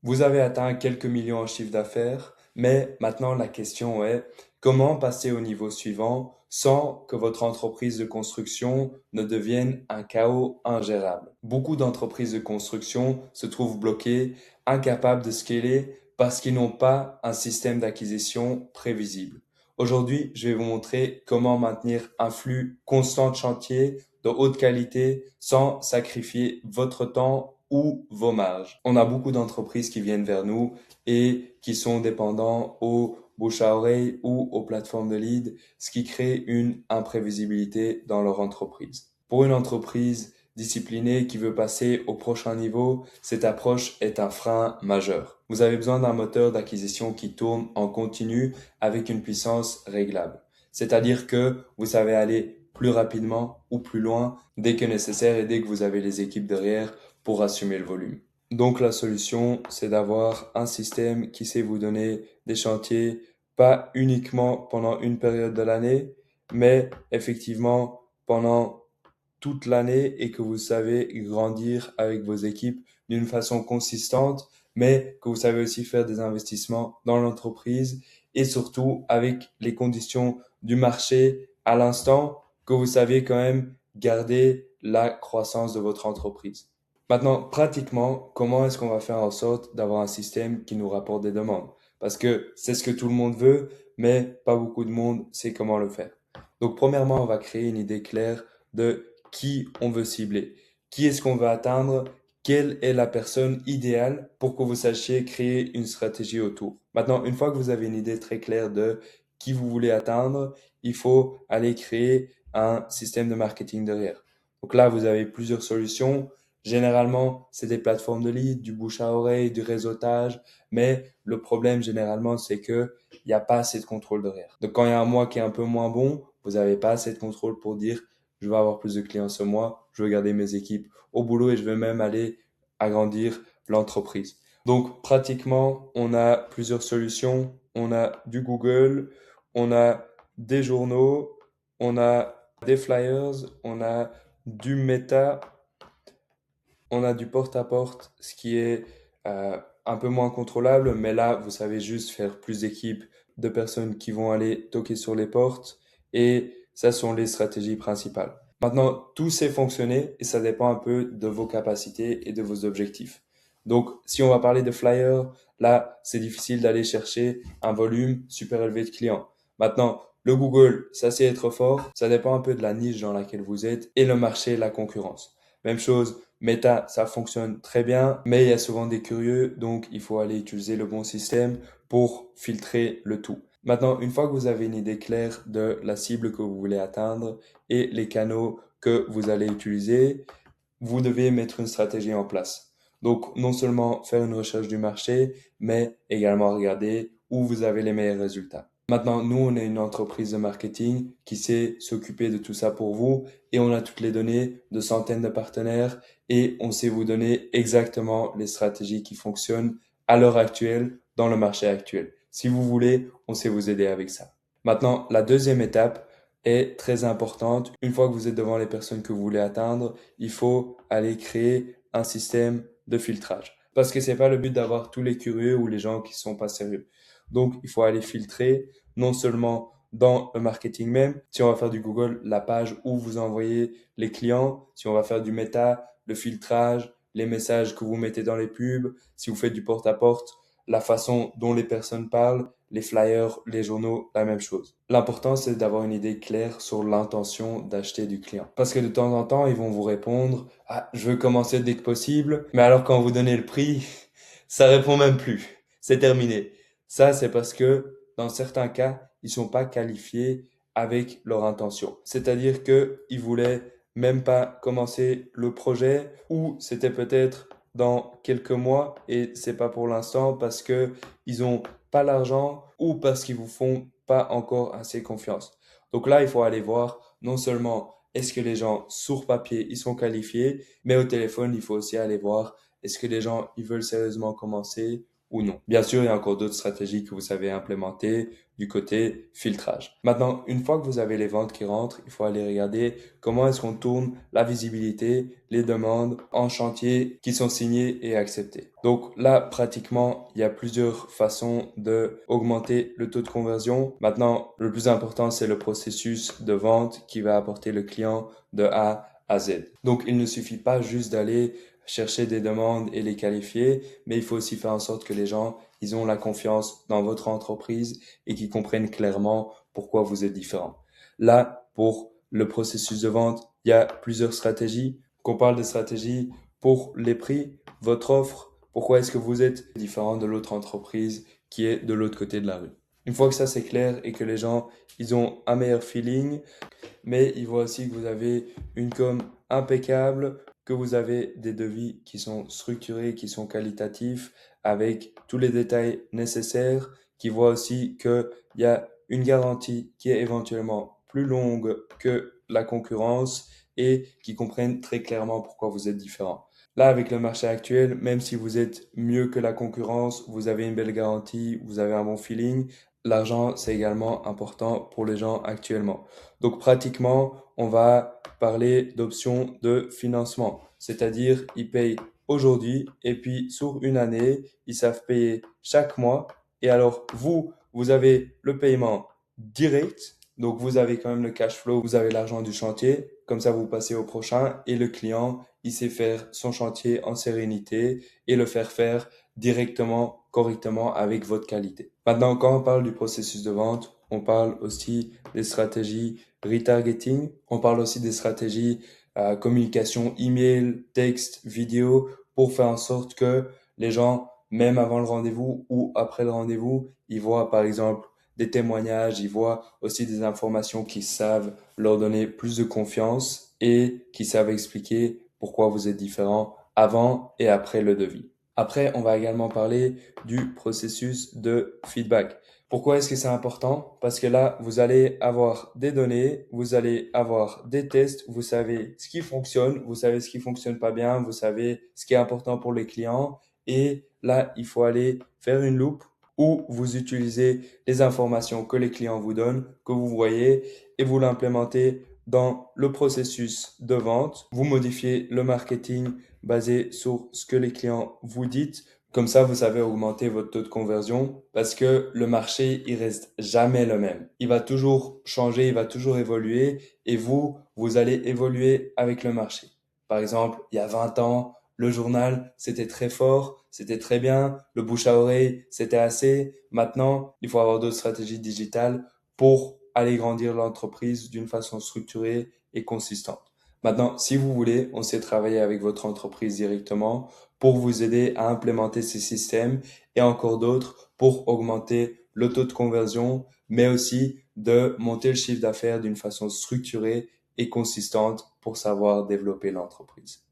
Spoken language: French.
Vous avez atteint quelques millions en chiffre d'affaires, mais maintenant la question est comment passer au niveau suivant sans que votre entreprise de construction ne devienne un chaos ingérable. Beaucoup d'entreprises de construction se trouvent bloquées, incapables de scaler parce qu'ils n'ont pas un système d'acquisition prévisible. Aujourd'hui, je vais vous montrer comment maintenir un flux constant de chantier de haute qualité sans sacrifier votre temps ou vos marges. On a beaucoup d'entreprises qui viennent vers nous et qui sont dépendants aux bouche à oreille ou aux plateformes de lead, ce qui crée une imprévisibilité dans leur entreprise. Pour une entreprise disciplinée qui veut passer au prochain niveau, cette approche est un frein majeur. Vous avez besoin d'un moteur d'acquisition qui tourne en continu avec une puissance réglable. C'est-à-dire que vous savez aller plus rapidement ou plus loin dès que nécessaire et dès que vous avez les équipes derrière pour assumer le volume. Donc la solution, c'est d'avoir un système qui sait vous donner des chantiers, pas uniquement pendant une période de l'année, mais effectivement pendant toute l'année et que vous savez grandir avec vos équipes d'une façon consistante, mais que vous savez aussi faire des investissements dans l'entreprise et surtout avec les conditions du marché à l'instant, que vous savez quand même garder la croissance de votre entreprise. Maintenant, pratiquement, comment est-ce qu'on va faire en sorte d'avoir un système qui nous rapporte des demandes? Parce que c'est ce que tout le monde veut, mais pas beaucoup de monde sait comment le faire. Donc, premièrement, on va créer une idée claire de qui on veut cibler, qui est-ce qu'on veut atteindre, quelle est la personne idéale pour que vous sachiez créer une stratégie autour. Maintenant, une fois que vous avez une idée très claire de qui vous voulez atteindre, il faut aller créer un système de marketing derrière. Donc là, vous avez plusieurs solutions. Généralement, c'est des plateformes de lead, du bouche à oreille, du réseautage, mais le problème généralement, c'est que il n'y a pas assez de contrôle derrière. Donc quand il y a un mois qui est un peu moins bon, vous n'avez pas assez de contrôle pour dire je vais avoir plus de clients ce mois, je veux garder mes équipes au boulot et je veux même aller agrandir l'entreprise. Donc pratiquement, on a plusieurs solutions. On a du Google, on a des journaux, on a des flyers, on a du Meta, on a du porte-à-porte, ce qui est un peu moins contrôlable, mais là, vous savez juste faire plus d'équipes de personnes qui vont aller toquer sur les portes, et ça sont les stratégies principales. Maintenant, tout sait fonctionner et ça dépend un peu de vos capacités et de vos objectifs. Donc, si on va parler de flyers, là, c'est difficile d'aller chercher un volume super élevé de clients. Maintenant, le Google, ça c'est être fort, ça dépend un peu de la niche dans laquelle vous êtes et le marché, la concurrence. Même chose, Meta, ça fonctionne très bien, mais il y a souvent des curieux, donc il faut aller utiliser le bon système pour filtrer le tout. Maintenant, une fois que vous avez une idée claire de la cible que vous voulez atteindre et les canaux que vous allez utiliser, vous devez mettre une stratégie en place. Donc, non seulement faire une recherche du marché, mais également regarder où vous avez les meilleurs résultats. Maintenant, nous, on est une entreprise de marketing qui sait s'occuper de tout ça pour vous et on a toutes les données de centaines de partenaires et on sait vous donner exactement les stratégies qui fonctionnent à l'heure actuelle dans le marché actuel. Si vous voulez, on sait vous aider avec ça. Maintenant, la deuxième étape est très importante. Une fois que vous êtes devant les personnes que vous voulez atteindre, il faut aller créer un système de filtrage. Parce que c'est pas le but d'avoir tous les curieux ou les gens qui sont pas sérieux. Donc, il faut aller filtrer non seulement dans le marketing même, si on va faire du Google, la page où vous envoyez les clients, si on va faire du Meta, le filtrage, les messages que vous mettez dans les pubs, si vous faites du porte-à-porte, la façon dont les personnes parlent, les flyers, les journaux, la même chose. L'important, c'est d'avoir une idée claire sur l'intention d'acheter du client. Parce que de temps en temps, ils vont vous répondre, ah, je veux commencer dès que possible, mais alors quand vous donnez le prix, ça répond même plus. C'est terminé. Ça, c'est parce que dans certains cas, ils sont pas qualifiés avec leur intention. C'est-à-dire que ils voulaient même pas commencer le projet ou c'était peut-être dans quelques mois et c'est pas pour l'instant parce que ils ont pas l'argent ou parce qu'ils vous font pas encore assez confiance. Donc là, il faut aller voir non seulement est-ce que les gens sur papier, ils sont qualifiés, mais au téléphone, il faut aussi aller voir est-ce que les gens, ils veulent sérieusement commencer ou non. Bien sûr, il y a encore d'autres stratégies que vous savez implémenter du côté filtrage. Maintenant, une fois que vous avez les ventes qui rentrent, il faut aller regarder comment est-ce qu'on tourne la visibilité, les demandes en chantier qui sont signées et acceptées. Donc là, pratiquement, il y a plusieurs façons de augmenter le taux de conversion. Maintenant, le plus important, c'est le processus de vente qui va apporter le client de A à Z. Donc, il ne suffit pas juste d'aller chercher des demandes et les qualifier, mais il faut aussi faire en sorte que les gens, ils ont la confiance dans votre entreprise et qu'ils comprennent clairement pourquoi vous êtes différent. Là, pour le processus de vente, il y a plusieurs stratégies. Qu'on parle de stratégies pour les prix, votre offre, pourquoi est-ce que vous êtes différent de l'autre entreprise qui est de l'autre côté de la rue. Une fois que ça c'est clair et que les gens, ils ont un meilleur feeling, mais ils voient aussi que vous avez une com impeccable, que vous avez des devis qui sont structurés, qui sont qualitatifs, avec tous les détails nécessaires, qui voient aussi qu'il y a une garantie qui est éventuellement plus longue que la concurrence et qui comprennent très clairement pourquoi vous êtes différent. Là, avec le marché actuel, même si vous êtes mieux que la concurrence, vous avez une belle garantie, vous avez un bon feeling, l'argent, c'est également important pour les gens actuellement. Donc pratiquement, on va parler d'options de financement, c'est-à-dire ils payent aujourd'hui et puis sur une année, ils savent payer chaque mois. Et alors vous avez le paiement direct, donc vous avez quand même le cash flow, vous avez l'argent du chantier, comme ça vous passez au prochain et le client, il sait faire son chantier en sérénité et le faire directement, correctement avec votre qualité. Maintenant, quand on parle du processus de vente, on parle aussi des stratégies retargeting, on parle aussi des stratégies communication email, texte, vidéo pour faire en sorte que les gens, même avant le rendez-vous ou après le rendez-vous, ils voient par exemple des témoignages, ils voient aussi des informations qui savent leur donner plus de confiance et qui savent expliquer pourquoi vous êtes différent avant et après le devis. Après, on va également parler du processus de feedback. Pourquoi est-ce que c'est important? Parce que là, vous allez avoir des données, vous allez avoir des tests, vous savez ce qui fonctionne, vous savez ce qui fonctionne pas bien, vous savez ce qui est important pour les clients. Et là, il faut aller faire une loupe où vous utilisez les informations que les clients vous donnent, que vous voyez, et vous l'implémentez dans le processus de vente. Vous modifiez le marketing basé sur ce que les clients vous disent. Comme ça, vous savez augmenter votre taux de conversion parce que le marché, il reste jamais le même. Il va toujours changer, il va toujours évoluer et vous allez évoluer avec le marché. Par exemple, il y a 20 ans, le journal, c'était très fort, c'était très bien, le bouche à oreille, c'était assez. Maintenant, il faut avoir d'autres stratégies digitales pour aller grandir l'entreprise d'une façon structurée et consistante. Maintenant, si vous voulez, on sait travailler avec votre entreprise directement pour vous aider à implémenter ces systèmes et encore d'autres pour augmenter le taux de conversion, mais aussi de monter le chiffre d'affaires d'une façon structurée et consistante pour savoir développer l'entreprise.